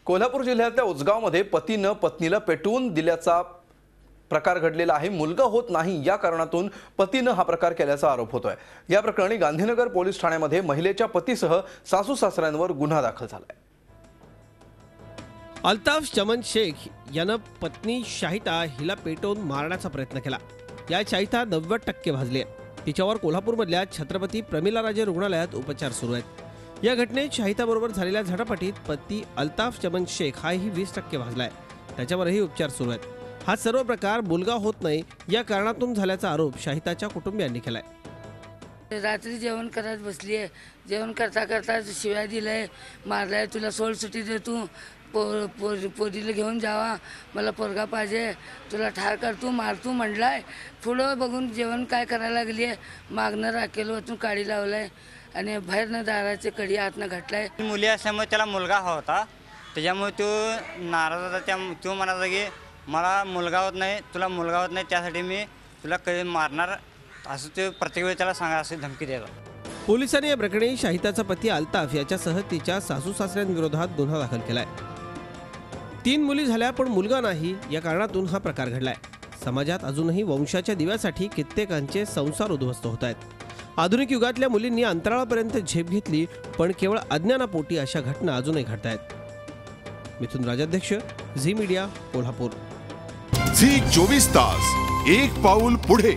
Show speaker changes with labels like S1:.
S1: कोल्हापूर जिल्ह्यातल्या उजगावमध्ये पतीनं पत्नीला पेटवून दिल्याचा प्रकार घडलेला आहे। मुलगा होत नाही या कारणातून पतीनं हा प्रकार केल्याचा आरोप होतोय। या प्रकरणी गांधीनगर पोलीस ठाण्यामध्ये महिलेच्या पतीसह सासू सासऱ्यांवर गुन्हा दाखल झालाय।
S2: अल्ताफ चमन शेख यानं पत्नी शाहिता हिला पेटवून मारण्याचा प्रयत्न केला। या शाहिता 90% भाजली आहे। तिच्यावर कोल्हापूरमधल्या छत्रपती प्रमिलाराजे रुग्णालयात उपचार सुरू आहेत। या घटनेत शाहिताबरोबर झालेल्या झटापटीत पती अल्ताफ चमन शेख हाही 20% भाजलाय। त्याच्यावरही उपचार सुरू आहेत। हा सर्व प्रकार मुलगा होत नाही या कारणातून झाल्याचा आरोप शाहिताच्या कुटुंबियांनी केलाय।
S3: रात्री जेवण करत बसली आहे। जेवण करता करता शिव्या दिलाय, मारलाय, तुला सोड सुट्टी दे, तू पोरीला घेऊन जावा, मला पोरगा पाहिजे, तुला ठार करतो मारतो म्हटलाय। पुढं बघून जेवण काय करायला लागली आहे, मागणं राखेल वरतून काडी लावलाय आणि बाहेरनं दाराचे कडी हातनं घातलाय।
S4: मुली असल्यामुळे त्याला मुलगा होता, त्याच्यामुळे तो नाराज होता। तो म्हणाला की मला मुलगा होत नाही, तुला मुलगा होत नाही, त्यासाठी मी तुला कधी मारणार असं ते प्रत्येक वेळी त्याला सांगा अशी धमकी देतात।
S2: पोलिसांनी या प्रकरणी शाहिताचा पती अल्ताफ याच्यासह तिच्या सासू सासऱ्यांविरोधात गुन्हा दाखल केलाय। 3 मुली झाल्या पण मुलगा नाही या कारणातून हा प्रकार घडलाय। समाजात अजूनही वंशाच्या दिव्यासाठी कित्येकांचे संसार उद्ध्वस्त होत आहेत। आधुनिक युगातल्या मुलींनी अंतराळापर्यंत झेप घेतली पण केवळ अज्ञानापोटी अशा घटना अजूनही घडत आहेत। Mithun Rajadhyaksha, Zee media, Kolhapur.
S5: Zee 24 तास, एक पाऊल पुढे।